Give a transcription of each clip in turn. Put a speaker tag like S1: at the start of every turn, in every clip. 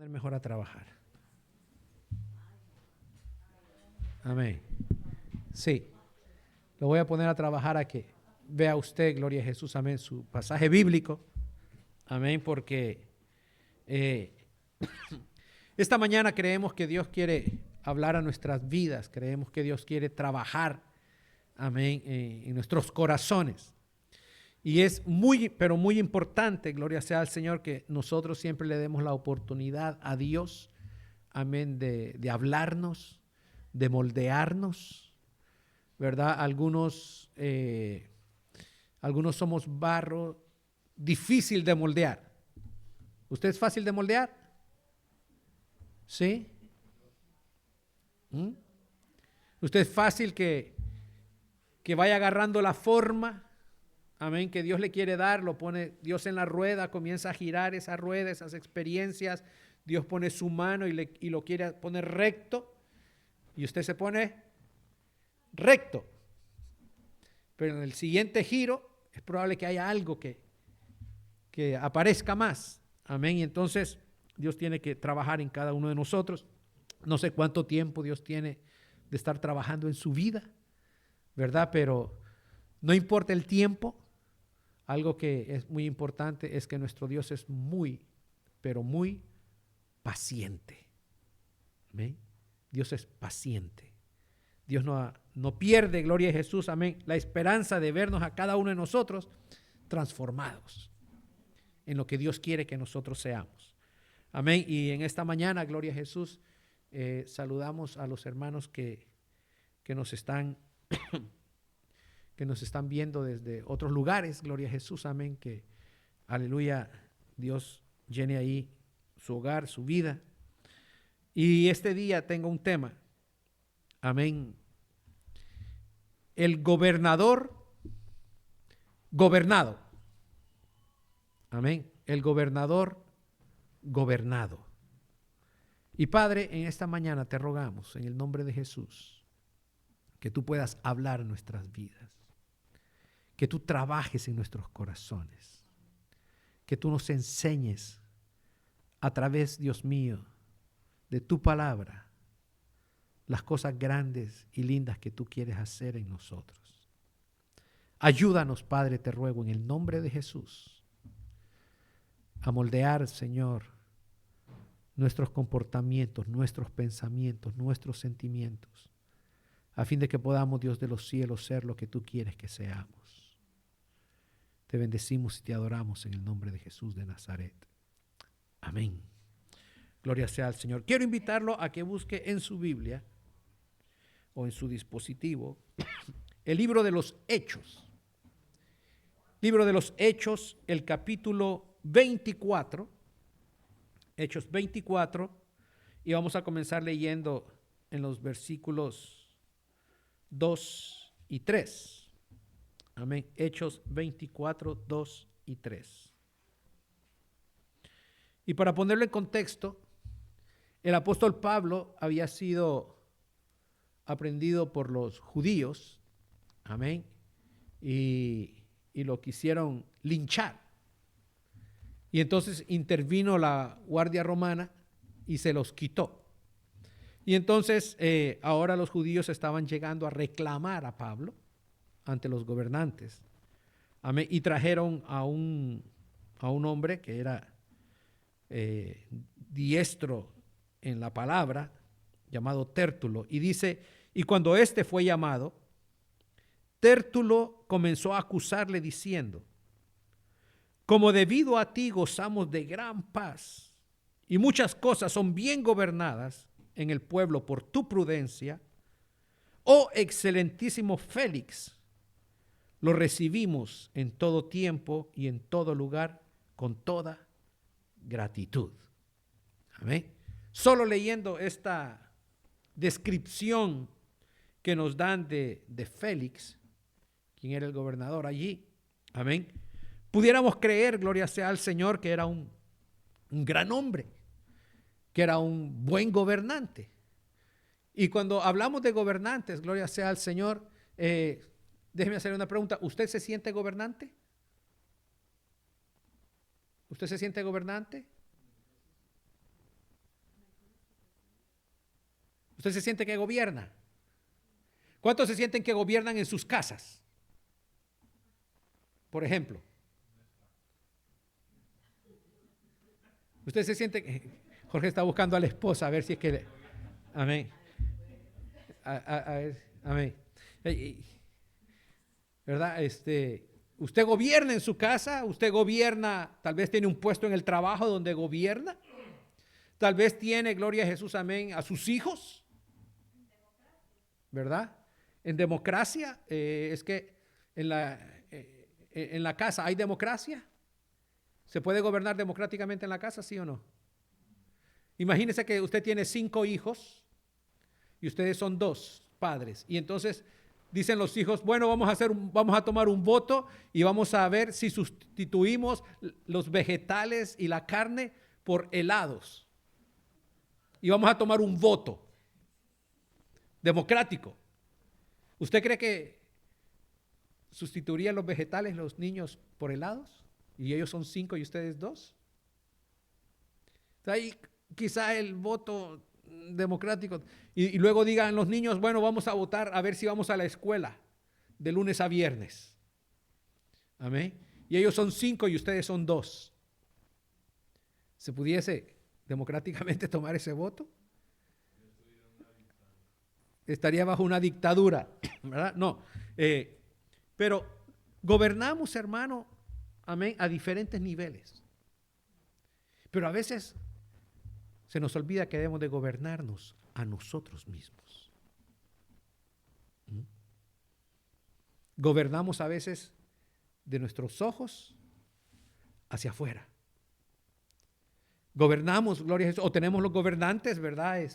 S1: Mejor a trabajar. Amén. Sí, lo voy a poner a trabajar a que vea usted, gloria a Jesús, amén, su pasaje bíblico. Amén, porque esta mañana creemos que Dios quiere hablar a nuestras vidas, creemos que Dios quiere trabajar, amén, en nuestros corazones. Y es muy, pero muy importante, gloria sea al Señor, que nosotros siempre le demos la oportunidad a Dios, amén, de hablarnos, de moldearnos, ¿verdad? Algunos somos barro difícil de moldear. ¿Usted es fácil de moldear? ¿Sí? ¿Usted es fácil que vaya agarrando la forma? Amén, que Dios le quiere dar, lo pone Dios en la rueda, comienza a girar esa rueda, esas experiencias, Dios pone su mano y lo quiere poner recto, y usted se pone recto. Pero en el siguiente giro es probable que haya algo que aparezca más. Amén, y entonces Dios tiene que trabajar en cada uno de nosotros. No sé cuánto tiempo Dios tiene de estar trabajando en su vida, ¿verdad? Pero no importa el tiempo. Algo que es muy importante es que nuestro Dios es muy, pero muy paciente. ¿Amén? Dios es paciente. Dios no pierde, gloria a Jesús, amén, la esperanza de vernos a cada uno de nosotros transformados en lo que Dios quiere que nosotros seamos. Amén. Y en esta mañana, gloria a Jesús, saludamos a los hermanos que nos están viendo desde otros lugares, gloria a Jesús, amén, que aleluya, Dios llene ahí su hogar, su vida. Y este día tengo un tema, amén, el gobernador gobernado, amén, el gobernador gobernado. Y Padre, en esta mañana te rogamos, en el nombre de Jesús, que tú puedas hablar en nuestras vidas, que tú trabajes en nuestros corazones, que tú nos enseñes a través, Dios mío, de tu palabra, las cosas grandes y lindas que tú quieres hacer en nosotros. Ayúdanos, Padre, te ruego, en el nombre de Jesús, a moldear, Señor, nuestros comportamientos, nuestros pensamientos, nuestros sentimientos, a fin de que podamos, Dios de los cielos, ser lo que tú quieres que seamos. Te bendecimos y te adoramos en el nombre de Jesús de Nazaret. Amén. Gloria sea al Señor. Quiero invitarlo a que busque en su Biblia o en su dispositivo el libro de los Hechos. Libro de los Hechos, el capítulo 24. Hechos 24. Y vamos a comenzar leyendo en los versículos 2 y 3. Amén. Hechos 24, 2 y 3. Y para ponerlo en contexto, el apóstol Pablo había sido aprendido por los judíos, amén, y lo quisieron linchar. Y entonces intervino la guardia romana y se los quitó. Y entonces ahora los judíos estaban llegando a reclamar a Pablo ante los gobernantes. Amén. Y trajeron a un hombre que era diestro en la palabra, llamado Tértulo. Y dice, y cuando éste fue llamado, Tértulo comenzó a acusarle diciendo, como debido a ti gozamos de gran paz y muchas cosas son bien gobernadas en el pueblo por tu prudencia, oh excelentísimo Félix, lo recibimos en todo tiempo y en todo lugar con toda gratitud. Amén. Solo leyendo esta descripción que nos dan de Félix, quien era el gobernador allí, amén, pudiéramos creer, gloria sea al Señor, que era un gran hombre, que era un buen gobernante. Y cuando hablamos de gobernantes, gloria sea al Señor, déjeme hacer una pregunta. ¿Usted se siente gobernante? ¿Usted se siente gobernante? ¿Usted se siente que gobierna? ¿Cuántos se sienten que gobiernan en sus casas? Por ejemplo. Usted se siente que Jorge está buscando a la esposa a ver si es que... Amén. A ver, amén. ¿Verdad? Usted gobierna en su casa, usted gobierna, tal vez tiene un puesto en el trabajo donde gobierna, tal vez tiene, gloria a Jesús, amén, a sus hijos, ¿verdad? En democracia, es que en la casa hay democracia. ¿Se puede gobernar democráticamente en la casa, sí o no? Imagínese que usted tiene 5 hijos y ustedes son 2 padres, y entonces dicen los hijos, bueno, vamos a tomar un voto y vamos a ver si sustituimos los vegetales y la carne por helados. Y vamos a tomar un voto democrático. ¿Usted cree que sustituirían los vegetales los niños por helados? Y ellos son 5 y ustedes 2. Ahí quizá el voto democrático. Y luego digan los niños, bueno, vamos a votar a ver si vamos a la escuela de lunes a viernes. Amén. Y ellos son 5 y ustedes son 2. ¿Se pudiese democráticamente tomar ese voto? Estaría bajo una dictadura, ¿verdad? No. Pero gobernamos, hermano, amén, a diferentes niveles. Pero a veces se nos olvida que debemos de gobernarnos a nosotros mismos. Gobernamos a veces de nuestros ojos hacia afuera. Gobernamos, gloria a Jesús, o tenemos los gobernantes, ¿verdad?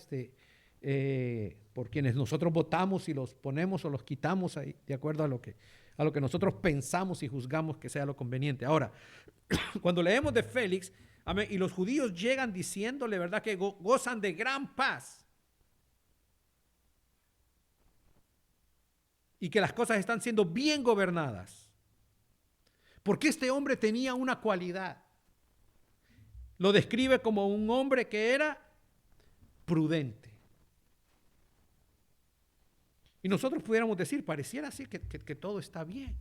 S1: Por quienes nosotros votamos y los ponemos o los quitamos ahí, de acuerdo a lo que nosotros pensamos y juzgamos que sea lo conveniente. Ahora, cuando leemos de Félix, amén, y los judíos llegan diciéndole, ¿verdad?, que gozan de gran paz y que las cosas están siendo bien gobernadas. Porque este hombre tenía una cualidad. Lo describe como un hombre que era prudente. Y nosotros pudiéramos decir, pareciera así que todo está bien.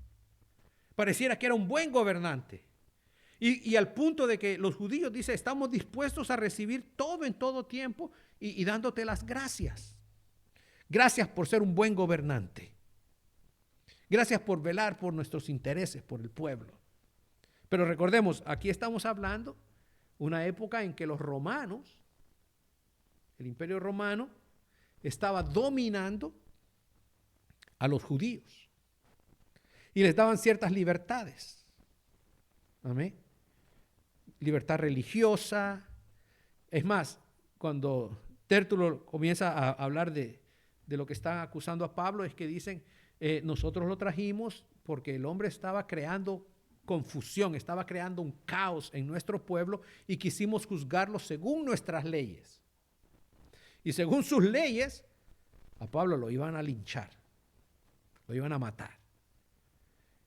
S1: Pareciera que era un buen gobernante. Y al punto de que los judíos dicen, estamos dispuestos a recibir todo en todo tiempo y dándote las gracias. Gracias por ser un buen gobernante. Gracias por velar por nuestros intereses, por el pueblo. Pero recordemos, aquí estamos hablando una época en que los romanos, el imperio romano, estaba dominando a los judíos y les daban ciertas libertades. Amén. Libertad religiosa. Es más, cuando Tértulo comienza a hablar de lo que están acusando a Pablo, es que dicen, nosotros lo trajimos porque el hombre estaba creando confusión, estaba creando un caos en nuestro pueblo y quisimos juzgarlo según nuestras leyes. Y según sus leyes, a Pablo lo iban a linchar, lo iban a matar.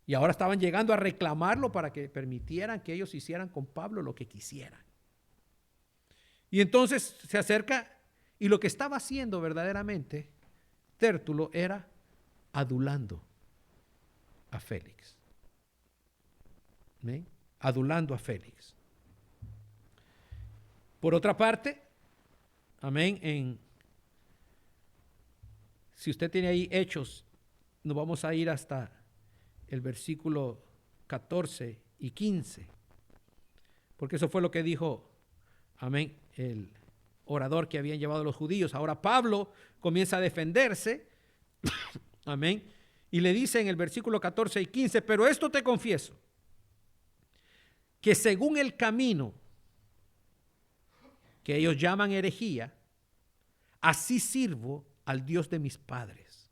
S1: Y ahora estaban llegando a reclamarlo para que permitieran que ellos hicieran con Pablo lo que quisieran. Y entonces se acerca y lo que estaba haciendo verdaderamente Tértulo era adulando a Félix. ¿Ven? Adulando a Félix. Por otra parte, amén, si usted tiene ahí Hechos, nos vamos a ir hasta el versículo 14 y 15, porque eso fue lo que dijo, amén, el orador que habían llevado los judíos. Ahora Pablo comienza a defenderse, amén, y le dice en el versículo 14 y 15, pero esto te confieso, que según el camino que ellos llaman herejía, así sirvo al Dios de mis padres,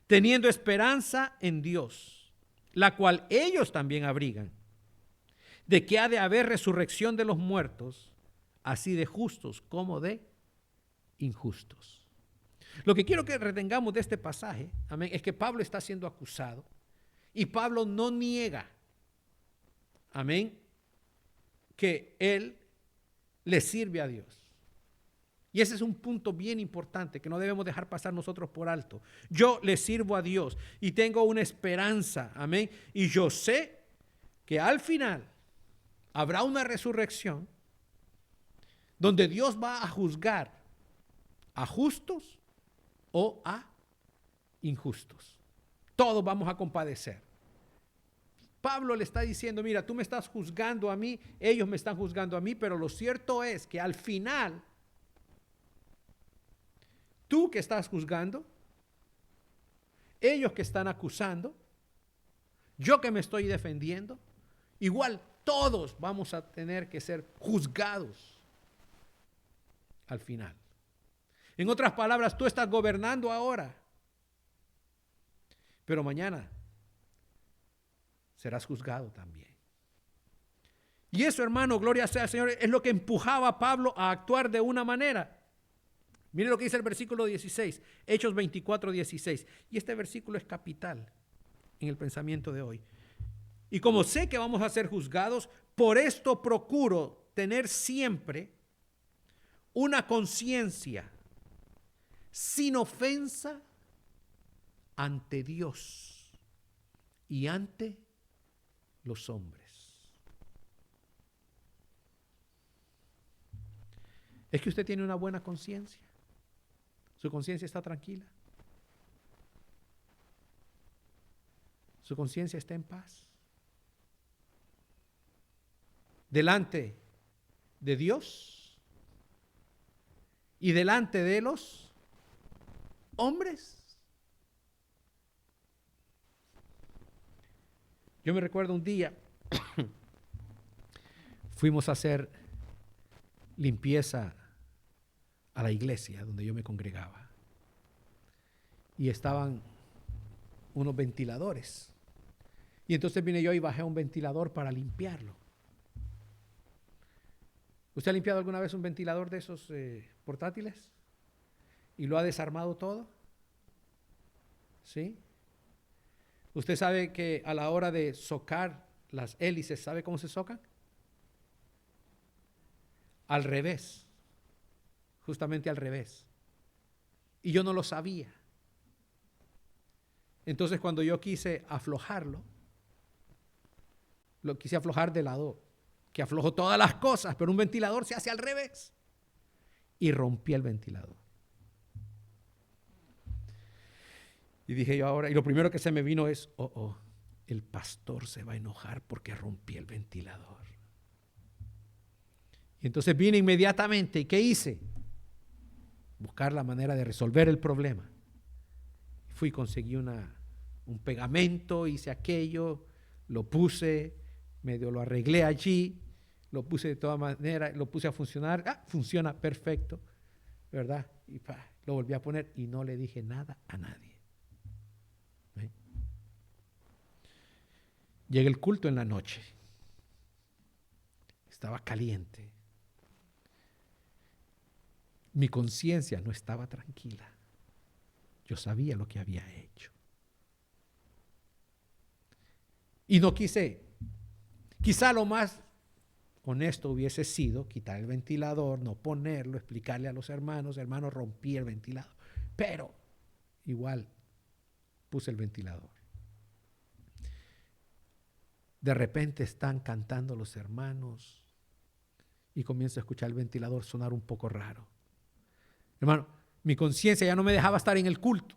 S1: teniendo esperanza en Dios, la cual ellos también abrigan, de que ha de haber resurrección de los muertos, así de justos como de injustos. Lo que quiero que retengamos de este pasaje, amén, es que Pablo está siendo acusado y Pablo no niega, amén, que él le sirve a Dios. Y ese es un punto bien importante que no debemos dejar pasar nosotros por alto. Yo le sirvo a Dios y tengo una esperanza, amén. Y yo sé que al final habrá una resurrección donde Dios va a juzgar a justos o a injustos. Todos vamos a compadecer. Pablo le está diciendo, mira, tú me estás juzgando a mí, ellos me están juzgando a mí, pero lo cierto es que al final, tú que estás juzgando, ellos que están acusando, yo que me estoy defendiendo, igual todos vamos a tener que ser juzgados al final. En otras palabras, tú estás gobernando ahora, pero mañana serás juzgado también. Y eso, hermano, gloria sea al Señor, es lo que empujaba a Pablo a actuar de una manera. Mire lo que dice el versículo 16, Hechos 24, 16. Y este versículo es capital en el pensamiento de hoy. Y como sé que vamos a ser juzgados, por esto procuro tener siempre una conciencia sin ofensa ante Dios y ante los hombres. ¿Es que usted tiene una buena conciencia? ¿Su conciencia está tranquila? ¿Su conciencia está en paz? Delante de Dios y delante de los hombres. Yo me recuerdo un día, fuimos a hacer limpieza a la iglesia donde yo me congregaba. Y estaban unos ventiladores. Y entonces vine yo y bajé un ventilador para limpiarlo. ¿Usted ha limpiado alguna vez un ventilador de esos portátiles? ¿Y lo ha desarmado todo? ¿Sí? ¿Usted sabe que a la hora de socar las hélices, sabe cómo se socan? Al revés. Justamente al revés. Y yo no lo sabía. Entonces cuando yo quise aflojarlo, lo quise aflojar de lado, que aflojo todas las cosas, pero un ventilador se hace al revés. Y rompí el ventilador. Y dije yo ahora, y lo primero que se me vino es, el pastor se va a enojar porque rompí el ventilador. Y entonces vine inmediatamente, ¿y qué hice? Buscar la manera de resolver el problema. Fui y conseguí un pegamento, hice aquello, lo puse, medio lo arreglé allí, lo puse de todas maneras, lo puse a funcionar, funciona perfecto, ¿verdad? Y lo volví a poner y no le dije nada a nadie. Llega el culto en la noche, estaba caliente, mi conciencia no estaba tranquila, yo sabía lo que había hecho. Y no quise, quizá lo más honesto hubiese sido quitar el ventilador, no ponerlo, explicarle a los hermanos, rompí el ventilador, pero igual puse el ventilador. De repente están cantando los hermanos y comienzo a escuchar el ventilador sonar un poco raro. Hermano, mi conciencia ya no me dejaba estar en el culto.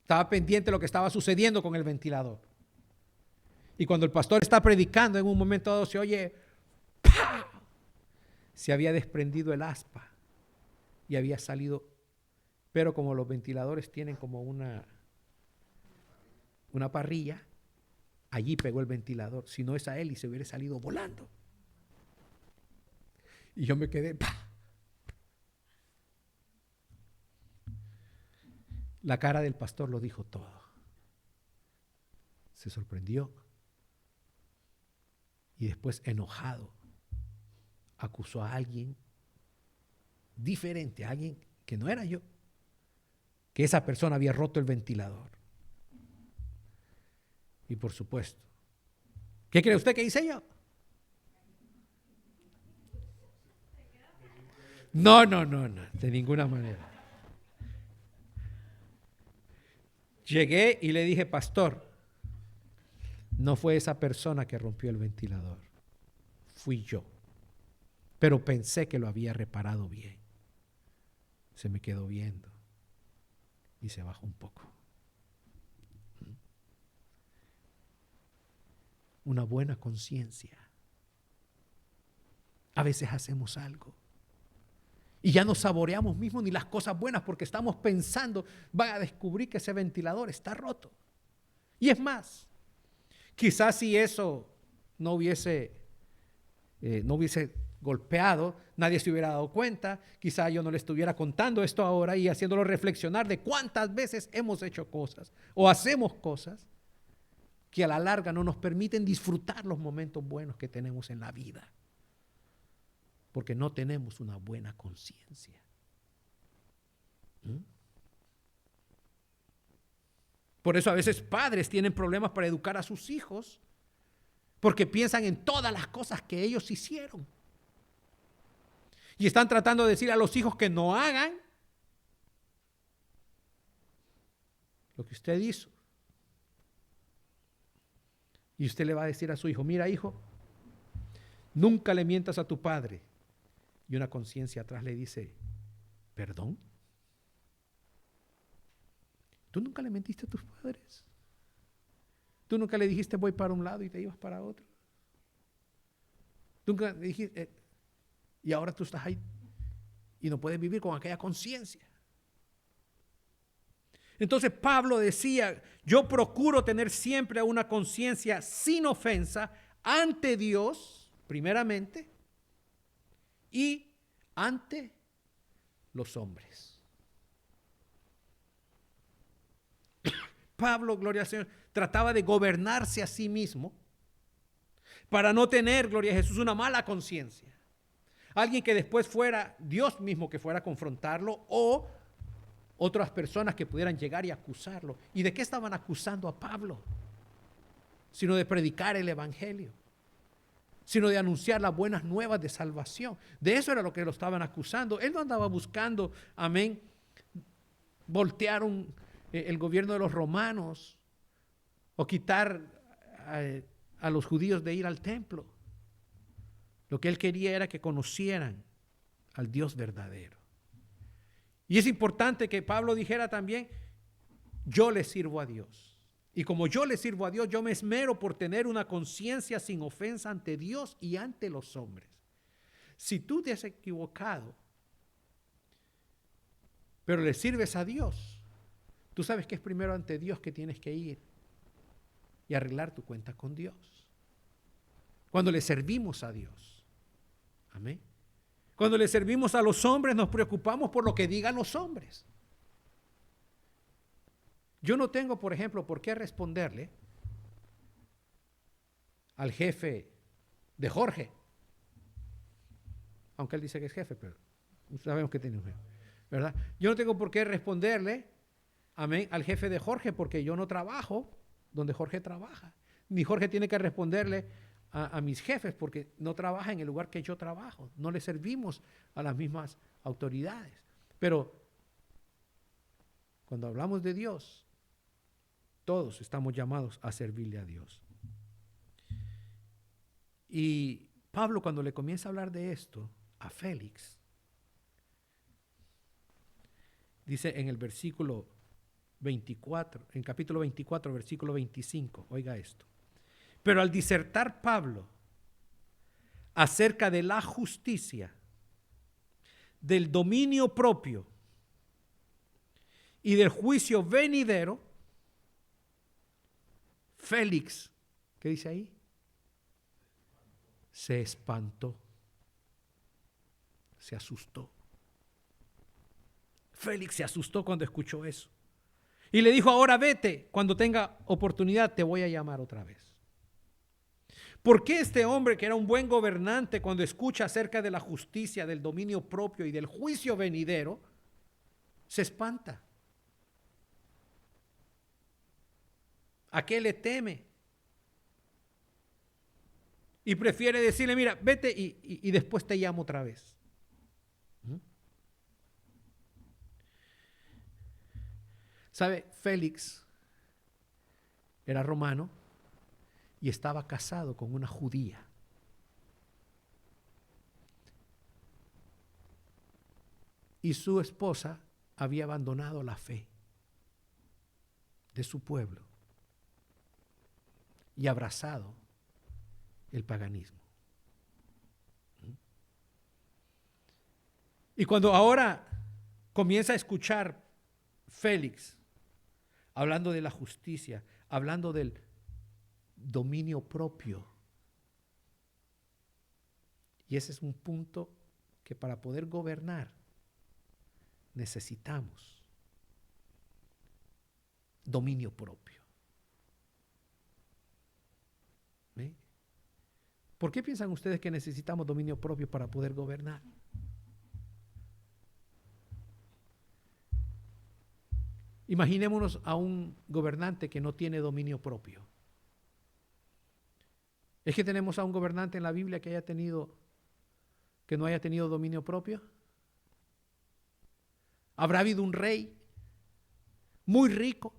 S1: Estaba pendiente de lo que estaba sucediendo con el ventilador. Y cuando el pastor está predicando, en un momento dado se oye, ¡pah! Se había desprendido el aspa y había salido, pero como los ventiladores tienen como una parrilla, allí pegó el ventilador. Si no, esa hélice hubiera salido volando. Y yo me quedé, ¡pah! La cara del pastor lo dijo todo. Se sorprendió y después, enojado, acusó a alguien diferente, a alguien que no era yo, que esa persona había roto el ventilador. Y por supuesto, ¿qué cree usted que hice yo? No, de ninguna manera. Llegué y le dije, pastor, no fue esa persona que rompió el ventilador, fui yo. Pero pensé que lo había reparado bien. Se me quedó viendo y se bajó un poco. Una buena conciencia. A veces hacemos algo y ya no saboreamos mismo ni las cosas buenas porque estamos pensando, van a descubrir que ese ventilador está roto. Y es más, quizás si eso no hubiese golpeado, nadie se hubiera dado cuenta, quizás yo no le estuviera contando esto ahora y haciéndolo reflexionar de cuántas veces hemos hecho cosas o hacemos cosas que a la larga no nos permiten disfrutar los momentos buenos que tenemos en la vida. Porque no tenemos una buena conciencia. Por eso a veces padres tienen problemas para educar a sus hijos, porque piensan en todas las cosas que ellos hicieron. Y están tratando de decir a los hijos que no hagan lo que usted hizo. Y usted le va a decir a su hijo, mira hijo, nunca le mientas a tu padre. Y una conciencia atrás le dice, ¿perdón? ¿Tú nunca le mentiste a tus padres? ¿Tú nunca le dijiste voy para un lado y te ibas para otro? ¿Tú nunca le dijiste, y ahora tú estás ahí y no puedes vivir con aquella conciencia? Entonces Pablo decía, yo procuro tener siempre una conciencia sin ofensa ante Dios, primeramente, y ante los hombres. Pablo, gloria al Señor, trataba de gobernarse a sí mismo para no tener, gloria a Jesús, una mala conciencia. Alguien que después fuera Dios mismo que fuera a confrontarlo o otras personas que pudieran llegar y acusarlo. ¿Y de qué estaban acusando a Pablo? Sino de predicar el evangelio, sino de anunciar las buenas nuevas de salvación. De eso era lo que lo estaban acusando. Él no andaba buscando, amén, voltear el gobierno de los romanos o quitar a los judíos de ir al templo. Lo que él quería era que conocieran al Dios verdadero. Y es importante que Pablo dijera también, yo le sirvo a Dios. Y como yo le sirvo a Dios, yo me esmero por tener una conciencia sin ofensa ante Dios y ante los hombres. Si tú te has equivocado, pero le sirves a Dios, tú sabes que es primero ante Dios que tienes que ir y arreglar tu cuenta con Dios. Cuando le servimos a Dios. Amén. Cuando le servimos a los hombres, nos preocupamos por lo que digan los hombres. Yo no tengo, por ejemplo, por qué responderle al jefe de Jorge, aunque él dice que es jefe, pero sabemos que tiene un jefe, ¿verdad? Yo no tengo por qué responderle, amén, al jefe de Jorge, porque yo no trabajo donde Jorge trabaja, ni Jorge tiene que responderle a mis jefes, porque no trabaja en el lugar que yo trabajo, no le servimos a las mismas autoridades. Pero cuando hablamos de Dios, todos estamos llamados a servirle a Dios. Y Pablo, cuando le comienza a hablar de esto a Félix, dice en el versículo 24, en capítulo 24, versículo 25, oiga esto. Pero al disertar Pablo acerca de la justicia, del dominio propio y del juicio venidero, Félix, ¿qué dice ahí? Se espantó, se asustó. Félix se asustó cuando escuchó eso. Y le dijo, ahora vete, cuando tenga oportunidad te voy a llamar otra vez. ¿Por qué este hombre, que era un buen gobernante, cuando escucha acerca de la justicia, del dominio propio y del juicio venidero, se espanta? ¿A qué le teme? Y prefiere decirle, mira, vete y después te llamo otra vez. ¿Sabe? Félix era romano y estaba casado con una judía. Y su esposa había abandonado la fe de su pueblo y abrazado el paganismo. Y cuando ahora comienza a escuchar Félix hablando de la justicia, hablando del dominio propio, y ese es un punto que para poder gobernar necesitamos dominio propio. ¿Ve? ¿Por qué piensan ustedes que necesitamos dominio propio para poder gobernar? Imaginémonos a un gobernante que no tiene dominio propio. ¿Es que tenemos a un gobernante en la Biblia que no haya tenido dominio propio? ¿Habrá habido un rey muy rico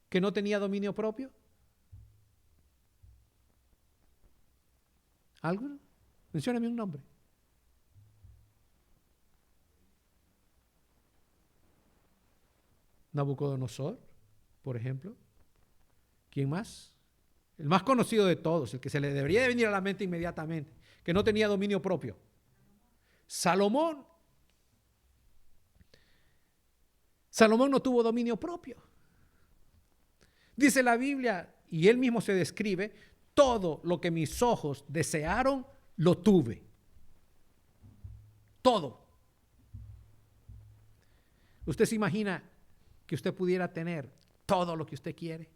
S1: que no tenía dominio propio? ¿Alguno? Mencióname un nombre. Nabucodonosor, por ejemplo. ¿Quién más? El más conocido de todos, el que se le debería de venir a la mente inmediatamente, que no tenía dominio propio. Salomón. Salomón no tuvo dominio propio. Dice la Biblia, y él mismo se describe, todo lo que mis ojos desearon, lo tuve. Todo. ¿Usted se imagina que usted pudiera tener todo lo que usted quiere?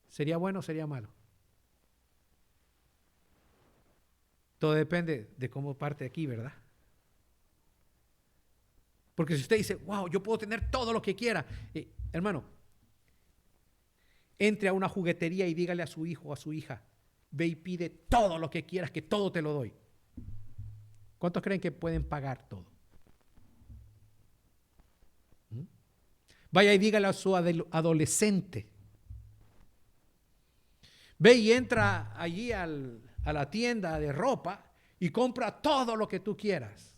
S1: ¿Sería bueno o sería malo? Todo depende de cómo parte aquí, ¿verdad? Porque si usted dice, wow, yo puedo tener todo lo que quiera, hermano, entre a una juguetería y dígale a su hijo o a su hija, ve y pide todo lo que quieras, que todo te lo doy. ¿Cuántos creen que pueden pagar todo? Vaya y dígale a su adolescente, ve y entra allí a la tienda de ropa y compra todo lo que tú quieras.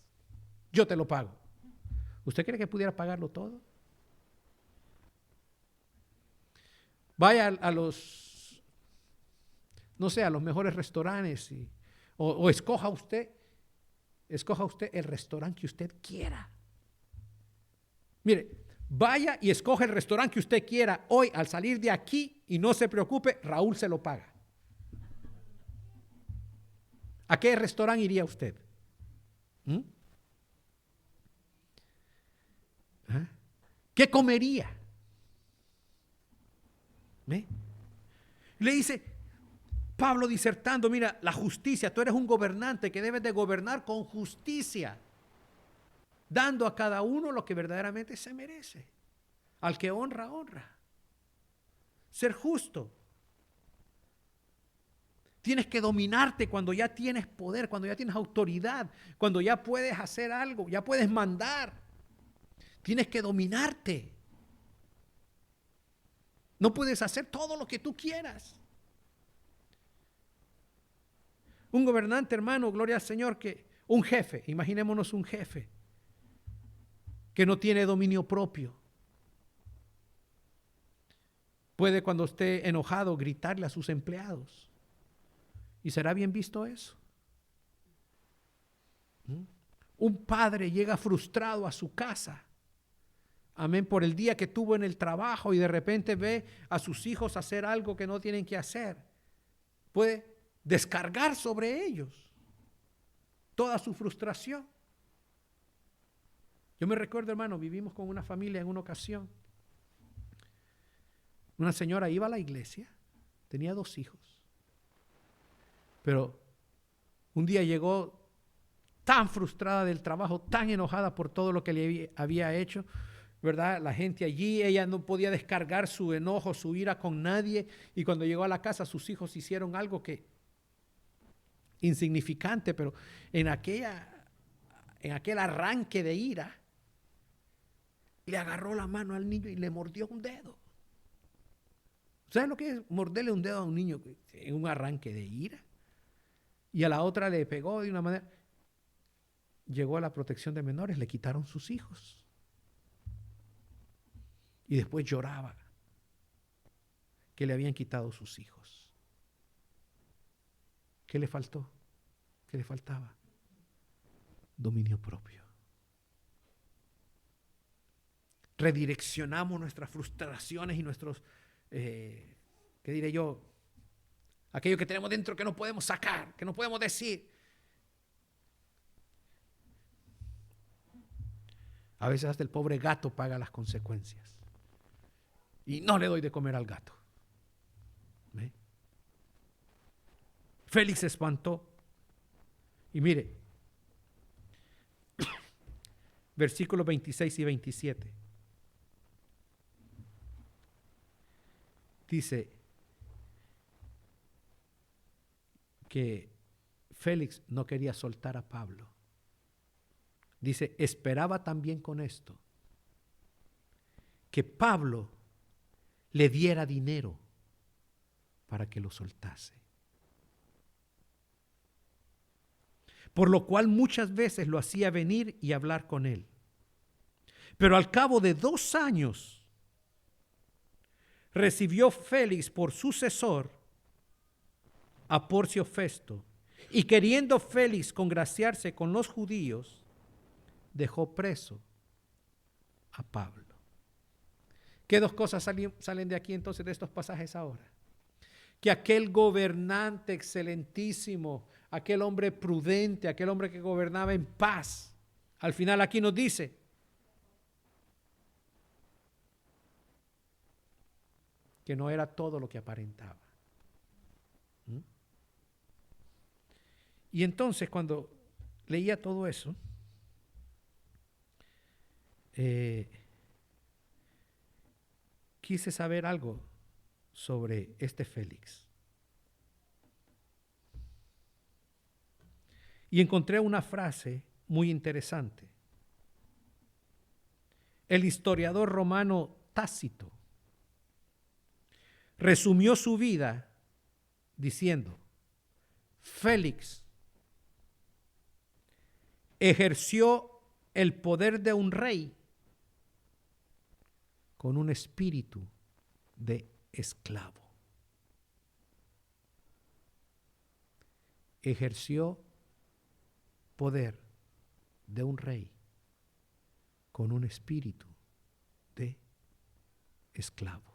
S1: Yo te lo pago. ¿Usted cree que pudiera pagarlo todo? Vaya a los, no sé, a los mejores restaurantes o escoja usted el restaurante que usted quiera. Mire, vaya y escoge el restaurante que usted quiera hoy al salir de aquí y no se preocupe, Raúl se lo paga. ¿A qué restaurante iría usted? ¿Qué comería? ¿Ve? Le dice Pablo disertando, mira, la justicia, tú eres un gobernante que debes de gobernar con justicia, dando a cada uno lo que verdaderamente se merece. Al que honra, honra. Ser justo. Tienes que dominarte cuando ya tienes poder, cuando ya tienes autoridad, cuando ya puedes hacer algo, ya puedes mandar. Tienes que dominarte. No puedes hacer todo lo que tú quieras. Un gobernante, hermano, gloria al Señor, un jefe, imaginémonos un jefe que no tiene dominio propio. Puede cuando esté enojado gritarle a sus empleados. ¿Y será bien visto eso? Un padre llega frustrado a su casa. Amén, por el día que tuvo en el trabajo y de repente ve a sus hijos hacer algo que no tienen que hacer. Puede descargar sobre ellos toda su frustración. Yo me recuerdo, hermano, vivimos con una familia en una ocasión. Una señora iba a la iglesia, tenía 2 hijos, pero un día llegó tan frustrada del trabajo, tan enojada por todo lo que le había hecho, ¿verdad? La gente allí, ella no podía descargar su enojo, su ira con nadie, y cuando llegó a la casa sus hijos hicieron algo que insignificante, pero en aquel arranque de ira, le agarró la mano al niño y le mordió un dedo. ¿Saben lo que es morderle un dedo a un niño en un arranque de ira? Y a la otra le pegó de una manera. Llegó a la protección de menores, le quitaron sus hijos. Y después lloraba que le habían quitado sus hijos. ¿Qué le faltó? ¿Qué le faltaba? Dominio propio. Redireccionamos nuestras frustraciones y nuestros, ¿qué diré yo? Aquello que tenemos dentro que no podemos sacar, que no podemos decir. A veces hasta el pobre gato paga las consecuencias. Y no le doy de comer al gato. ¿Ve? Félix se espantó. Y mire, versículos 26 y 27. Dice que Félix no quería soltar a Pablo. Dice, esperaba también con esto que Pablo le diera dinero para que lo soltase. Por lo cual muchas veces lo hacía venir y hablar con él. Pero al cabo de 2 años recibió Félix por sucesor a Porcio Festo, y queriendo Félix congraciarse con los judíos, dejó preso a Pablo. ¿Qué 2 cosas salen de aquí entonces de estos pasajes ahora? Que aquel gobernante excelentísimo, aquel hombre prudente, aquel hombre que gobernaba en paz, al final aquí nos dice que no era todo lo que aparentaba. Y entonces cuando leía todo eso, quise saber algo sobre este Félix. Y encontré una frase muy interesante. El historiador romano Tácito resumió su vida diciendo: Félix ejerció el poder de un rey con un espíritu de esclavo. Ejerció poder de un rey con un espíritu de esclavo.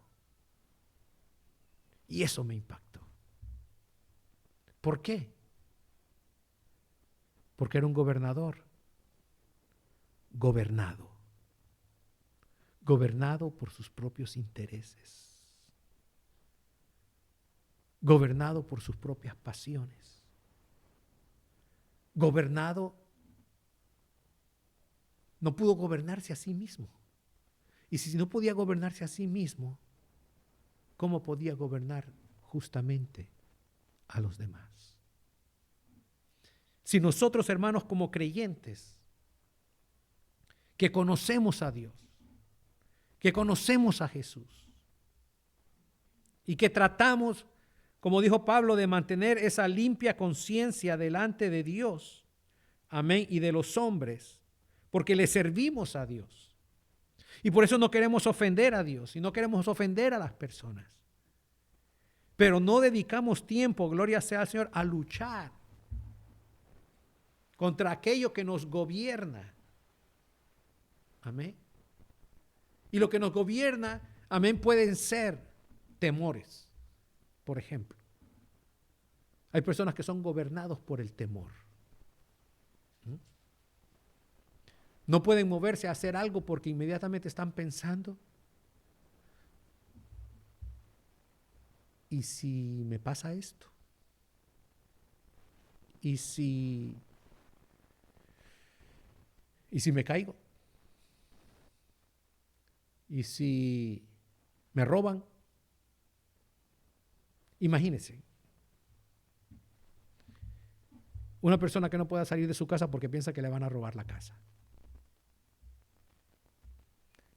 S1: Y eso me impactó. ¿Por qué? Porque era un gobernador gobernado por sus propios intereses, gobernado por sus propias pasiones, no pudo gobernarse a sí mismo. Y si no podía gobernarse a sí mismo, ¿cómo podía gobernar justamente a los demás? Si nosotros, hermanos, como creyentes, que conocemos a Dios, que conocemos a Jesús y que tratamos, como dijo Pablo, de mantener esa limpia conciencia delante de Dios, amén, y de los hombres, porque le servimos a Dios. Y por eso no queremos ofender a Dios y no queremos ofender a las personas. Pero no dedicamos tiempo, gloria sea al Señor, a luchar contra aquello que nos gobierna. Amén. Y lo que nos gobierna, amén, pueden ser temores. Por ejemplo, hay personas que son gobernados por el temor. No pueden moverse a hacer algo porque inmediatamente están pensando: ¿y si me pasa esto? ¿Y si me caigo? ¿Y si me roban? Imagínense. Una persona que no pueda salir de su casa porque piensa que le van a robar la casa.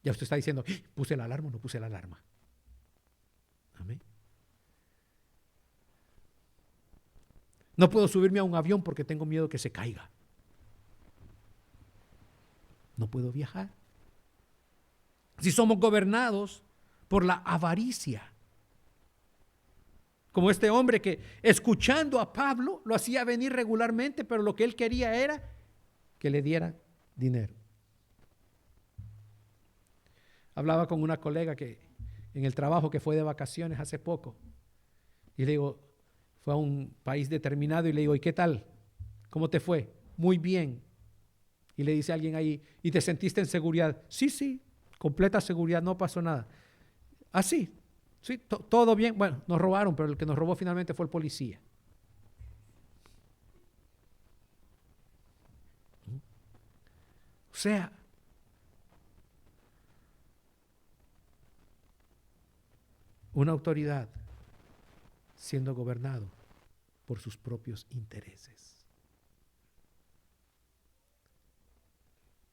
S1: Ya usted está diciendo, ¿puse la alarma o no puse la alarma? Amén. No puedo subirme a un avión porque tengo miedo que se caiga. No puedo viajar. Si somos gobernados por la avaricia, como este hombre que escuchando a Pablo lo hacía venir regularmente, pero lo que él quería era que le diera dinero. Hablaba con una colega que en el trabajo que fue de vacaciones hace poco y le digo, fue a un país determinado y le digo, ¿y qué tal? ¿Cómo te fue? Muy bien. Y le dice a alguien ahí, ¿y te sentiste en seguridad? Sí, sí, completa seguridad, no pasó nada. Ah, sí, sí, todo bien. Bueno, nos robaron, pero el que nos robó finalmente fue el policía. O sea, una autoridad siendo gobernado por sus propios intereses.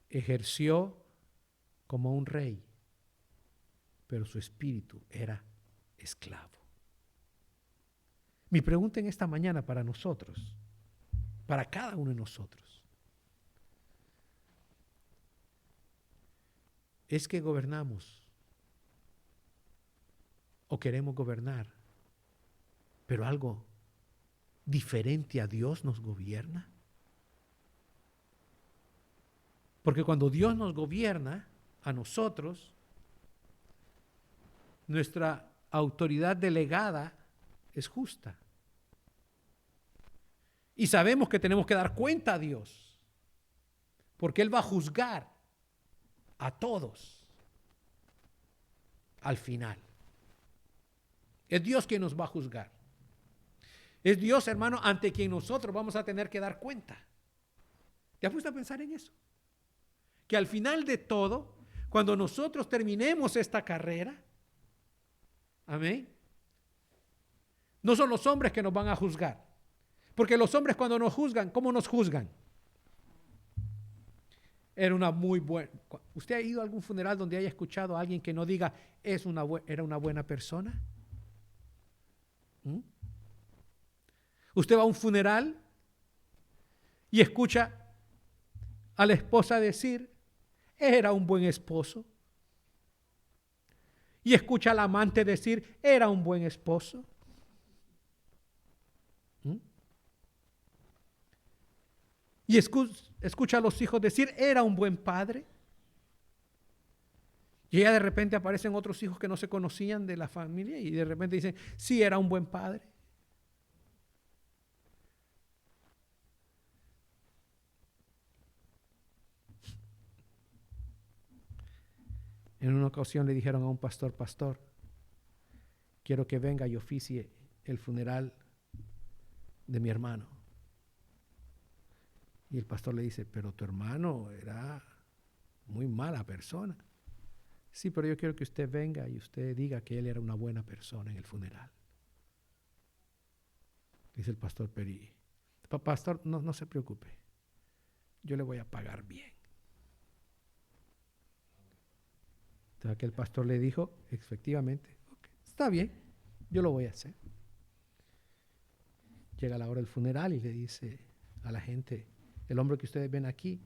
S1: Ejerció como un rey, pero su espíritu era esclavo. Mi pregunta en esta mañana para nosotros, para cada uno de nosotros, ¿es que gobernamos o queremos gobernar, pero algo diferente a Dios nos gobierna? Porque cuando Dios nos gobierna a nosotros, nuestra autoridad delegada es justa. Y sabemos que tenemos que dar cuenta a Dios, porque Él va a juzgar a todos al final. Es Dios quien nos va a juzgar. Es Dios, hermano, ante quien nosotros vamos a tener que dar cuenta. ¿Te has puesto a pensar en eso? Que al final de todo, cuando nosotros terminemos esta carrera, amén, no son los hombres que nos van a juzgar. Porque los hombres cuando nos juzgan, ¿cómo nos juzgan? Era una muy buena. ¿Usted ha ido a algún funeral donde haya escuchado a alguien que no diga era una buena persona? ¿Mm? Usted va a un funeral y escucha a la esposa decir, era un buen esposo. Y escucha al amante decir, era un buen esposo. ¿Mm? Y escucha a los hijos decir, era un buen padre. Y ya de repente aparecen otros hijos que no se conocían de la familia y de repente dicen, sí, era un buen padre. En una ocasión le dijeron a un pastor, pastor, quiero que venga y oficie el funeral de mi hermano. Y el pastor le dice, pero tu hermano era muy mala persona. Sí, pero yo quiero que usted venga y usted diga que él era una buena persona en el funeral. Dice el pastor Peri, pastor, no se preocupe, yo le voy a pagar bien. Entonces aquel pastor le dijo, efectivamente, okay, está bien, yo lo voy a hacer. Llega la hora del funeral y le dice a la gente, el hombre que ustedes ven aquí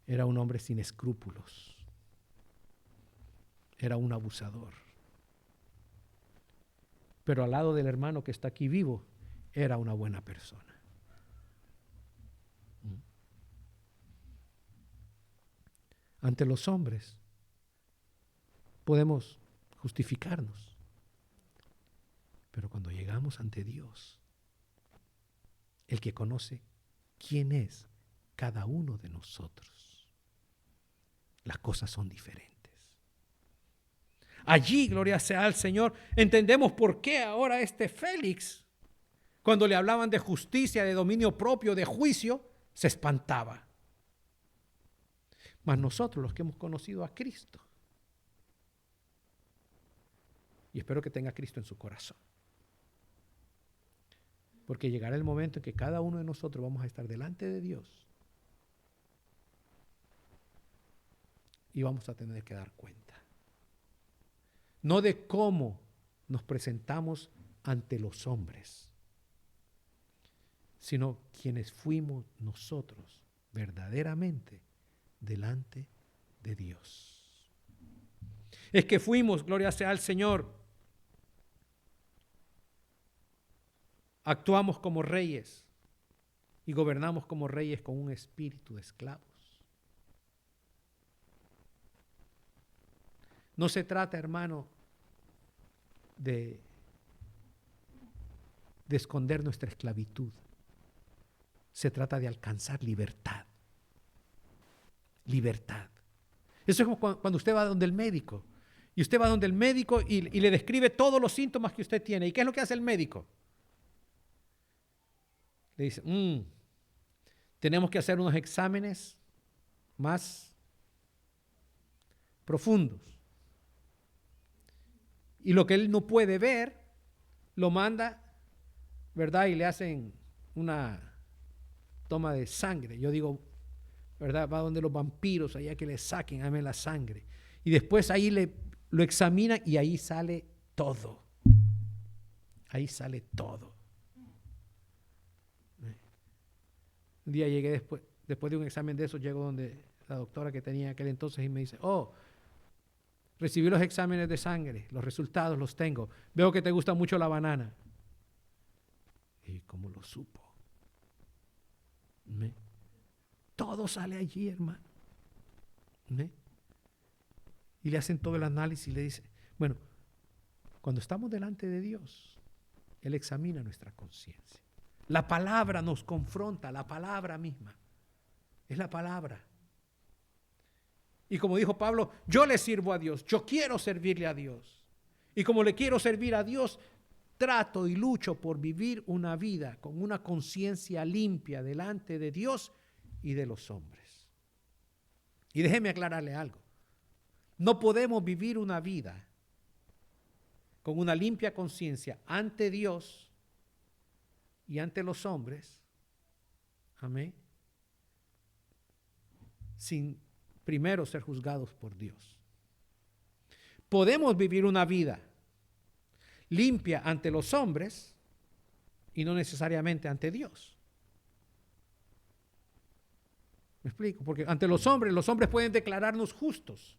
S1: era un hombre sin escrúpulos, era un abusador. Pero al lado del hermano que está aquí vivo, era una buena persona. Ante los hombres podemos justificarnos, pero cuando llegamos ante Dios, el que conoce quién es cada uno de nosotros, las cosas son diferentes. Allí, gloria sea al Señor, entendemos por qué ahora este Félix, cuando le hablaban de justicia, de dominio propio, de juicio, se espantaba. Mas nosotros, los que hemos conocido a Cristo, y espero que tenga a Cristo en su corazón, porque llegará el momento en que cada uno de nosotros vamos a estar delante de Dios y vamos a tener que dar cuenta. No de cómo nos presentamos ante los hombres, sino quienes fuimos nosotros verdaderamente delante de Dios. Es que fuimos, gloria sea al Señor, actuamos como reyes y gobernamos como reyes con un espíritu de esclavos. No se trata, hermano, de esconder nuestra esclavitud. Se trata de alcanzar libertad. Libertad. Eso es como cuando usted va donde el médico. Y usted va donde el médico y le describe todos los síntomas que usted tiene. ¿Y qué es lo que hace el médico? Le dice, tenemos que hacer unos exámenes más profundos. Y lo que él no puede ver, lo manda, ¿verdad? Y le hacen una toma de sangre. Yo digo, ¿verdad? Va donde los vampiros, allá que le saquen a mí la sangre. Y después ahí lo examinan y ahí sale todo. Ahí sale todo. Un día llegué después de un examen de eso, llego donde la doctora que tenía aquel entonces y me dice, recibí los exámenes de sangre, los resultados los tengo. Veo que te gusta mucho la banana. ¿Y cómo lo supo? Todo sale allí, hermano. Y le hacen todo el análisis y le dice, bueno, cuando estamos delante de Dios, Él examina nuestra conciencia. La palabra nos confronta, la palabra misma. Es la palabra. Y como dijo Pablo, yo le sirvo a Dios, yo quiero servirle a Dios. Y como le quiero servir a Dios, trato y lucho por vivir una vida con una conciencia limpia delante de Dios y de los hombres. Y déjeme aclararle algo. No podemos vivir una vida con una limpia conciencia ante Dios y ante los hombres, amén, sin primero ser juzgados por Dios. Podemos vivir una vida limpia ante los hombres y no necesariamente ante Dios. ¿Me explico? Porque ante los hombres pueden declararnos justos.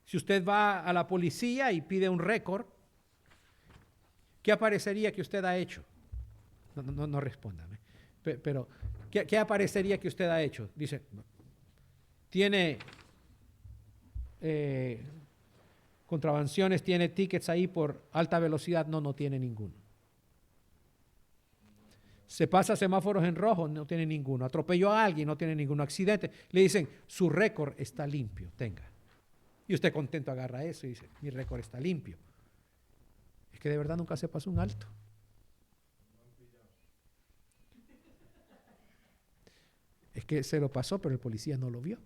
S1: Si usted va a la policía y pide un récord, ¿qué aparecería que usted ha hecho? No responda. Pero, ¿qué aparecería que usted ha hecho? Dice, tiene contravenciones, tiene tickets ahí por alta velocidad. No tiene ninguno. Se pasa semáforos en rojo, no tiene ninguno. Atropelló a alguien, no tiene ninguno. Accidente, le dicen, su récord está limpio, tenga. Y usted contento agarra eso y dice, mi récord está limpio. Es que de verdad nunca se pasó un alto. Es que se lo pasó, pero el policía no lo vio.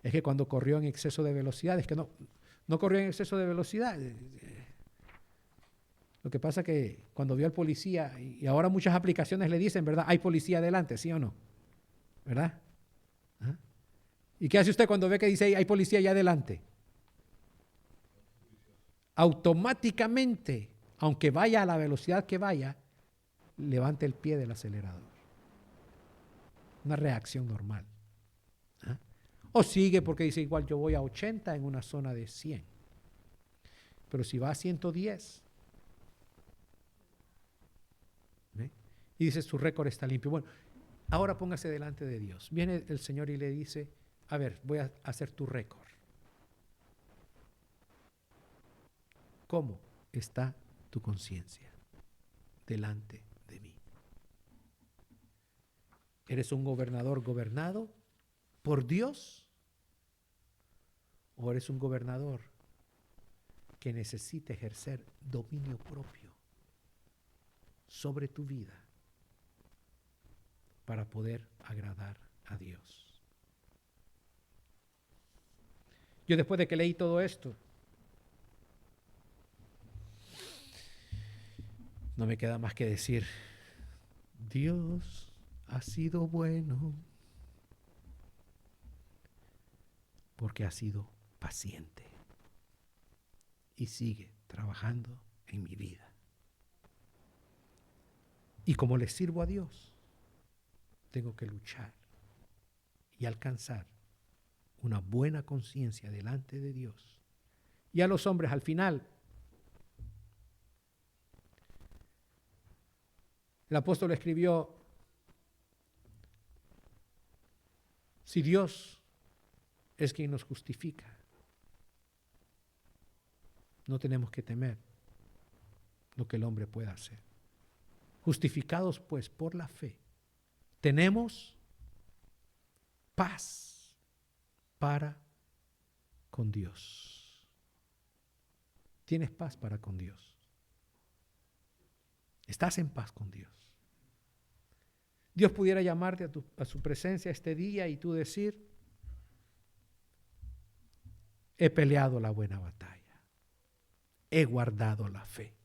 S1: Es que cuando corrió en exceso de velocidad, es que no corrió en exceso de velocidad. Lo que pasa es que cuando vio al policía, y ahora muchas aplicaciones le dicen, ¿verdad? Hay policía adelante, ¿sí o no? ¿Verdad? ¿Ah? ¿Y qué hace usted cuando ve que dice hay policía allá adelante? Automáticamente, aunque vaya a la velocidad que vaya, levante el pie del acelerador. Una reacción normal. ¿Ah? O sigue porque dice igual yo voy a 80 en una zona de 100. Pero si va a 110, y dice su récord está limpio. Bueno, ahora póngase delante de Dios. Viene el Señor y le dice, a ver, voy a hacer tu récord. ¿Cómo está tu conciencia delante de mí? ¿Eres un gobernador gobernado por Dios? ¿O eres un gobernador que necesita ejercer dominio propio sobre tu vida para poder agradar a Dios? Yo después de que leí todo esto, no me queda más que decir, Dios ha sido bueno. porque has sido paciente y sigue trabajando en mi vida. Y como le sirvo a Dios, tengo que luchar y alcanzar una buena conciencia delante de Dios. Y a los hombres al final, el apóstol escribió, si Dios es quien nos justifica, no tenemos que temer lo que el hombre pueda hacer. Justificados pues por la fe, tenemos paz para con Dios. Tienes paz para con Dios. Estás en paz con Dios. Dios pudiera llamarte a su presencia este día y tú decir, he peleado la buena batalla, he guardado la fe.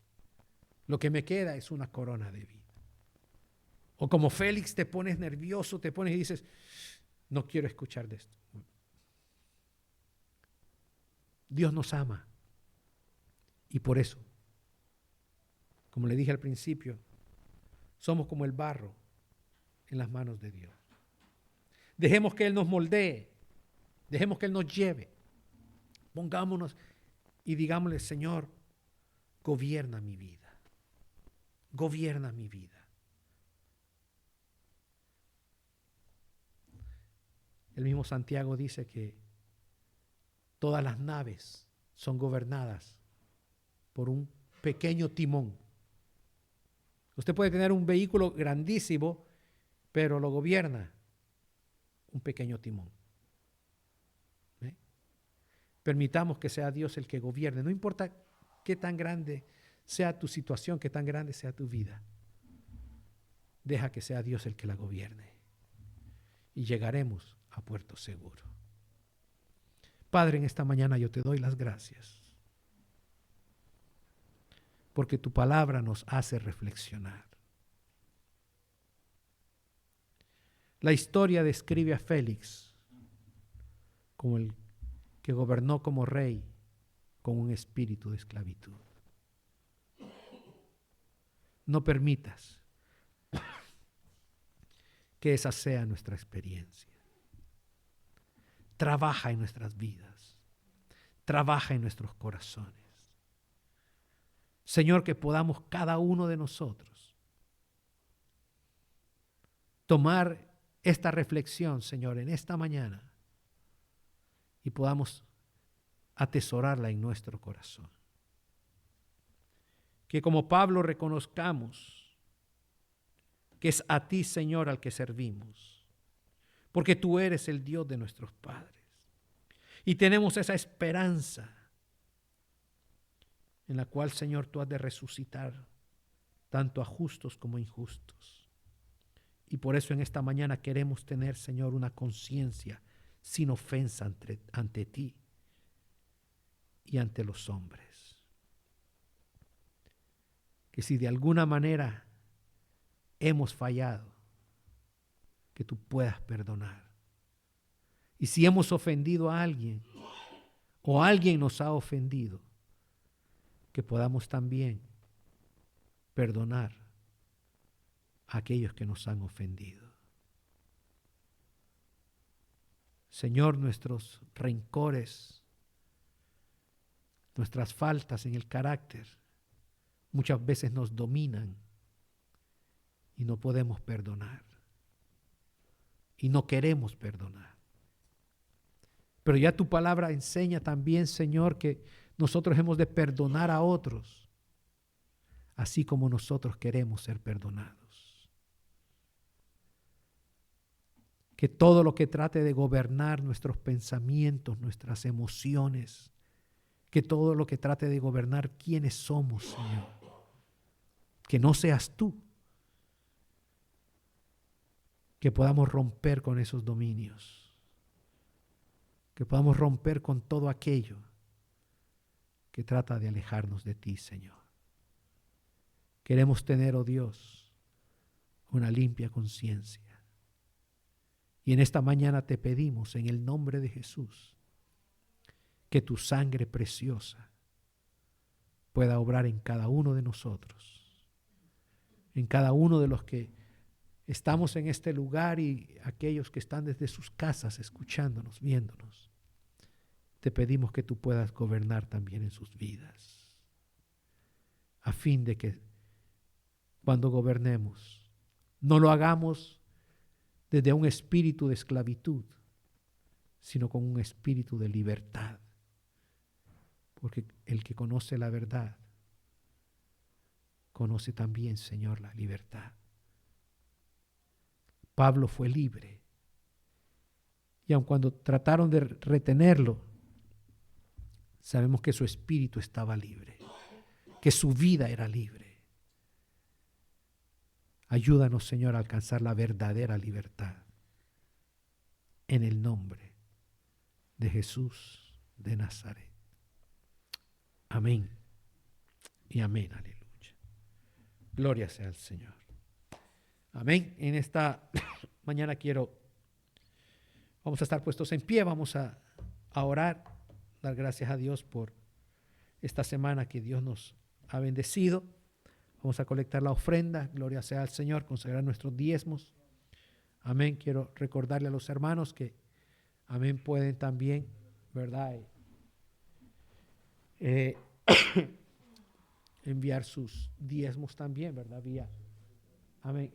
S1: Lo que me queda es una corona de vida. O como Félix te pones nervioso, te pones y dices, no quiero escuchar de esto. Dios nos ama. Y por eso, como le dije al principio, somos como el barro en las manos de Dios. Dejemos que Él nos moldee. Dejemos que Él nos lleve. Pongámonos y digámosle, Señor, gobierna mi vida. Gobierna mi vida. El mismo Santiago dice que todas las naves son gobernadas por un pequeño timón. Usted puede tener un vehículo grandísimo, pero lo gobierna un pequeño timón. Permitamos que sea Dios el que gobierne. No importa qué tan grande sea tu situación, qué tan grande sea tu vida. Deja que sea Dios el que la gobierne. Y llegaremos a puerto seguro. Padre, en esta mañana yo te doy las gracias. Porque tu palabra nos hace reflexionar. La historia describe a Félix como el que gobernó como rey con un espíritu de esclavitud. No permitas que esa sea nuestra experiencia. Trabaja en nuestras vidas. Trabaja en nuestros corazones. Señor, que podamos cada uno de nosotros tomar esta reflexión, Señor, en esta mañana y podamos atesorarla en nuestro corazón. Que como Pablo reconozcamos que es a ti, Señor, al que servimos, porque tú eres el Dios de nuestros padres. Y tenemos esa esperanza en la cual, Señor, tú has de resucitar tanto a justos como a injustos. Y por eso en esta mañana queremos tener, Señor, una conciencia sin ofensa ante ti y ante los hombres. Que si de alguna manera hemos fallado, que tú puedas perdonar. Y si hemos ofendido a alguien o alguien nos ha ofendido, que podamos también perdonar a aquellos que nos han ofendido. Señor, nuestros rencores, nuestras faltas en el carácter, muchas veces nos dominan y no podemos perdonar. Y no queremos perdonar. Pero ya tu palabra enseña también, Señor, que nosotros hemos de perdonar a otros, así como nosotros queremos ser perdonados. Que todo lo que trate de gobernar nuestros pensamientos, nuestras emociones, que todo lo que trate de gobernar quiénes somos, Señor, que no seas tú, que podamos romper con esos dominios, que podamos romper con todo aquello que trata de alejarnos de ti, Señor. Queremos tener, oh Dios, una limpia conciencia. Y en esta mañana te pedimos, en el nombre de Jesús, que tu sangre preciosa pueda obrar en cada uno de nosotros, en cada uno de los que estamos en este lugar y aquellos que están desde sus casas escuchándonos, viéndonos. Te pedimos que tú puedas gobernar también en sus vidas, a fin de que cuando gobernemos no lo hagamos desde un espíritu de esclavitud, sino con un espíritu de libertad. Porque el que conoce la verdad, conoce también, Señor, la libertad. Pablo fue libre. Y aun cuando trataron de retenerlo, sabemos que su espíritu estaba libre, que su vida era libre. Ayúdanos, Señor, a alcanzar la verdadera libertad. En el nombre de Jesús de Nazaret. Amén y amén, aleluya. Gloria sea al Señor. Amén. En esta mañana vamos a estar puestos en pie, vamos a orar, dar gracias a Dios por esta semana que Dios nos ha bendecido. Vamos a colectar la ofrenda, gloria sea al Señor, consagrar nuestros diezmos. Amén. Quiero recordarle a los hermanos que, amén, pueden también, ¿verdad? Enviar sus diezmos también, ¿verdad? Vía, amén.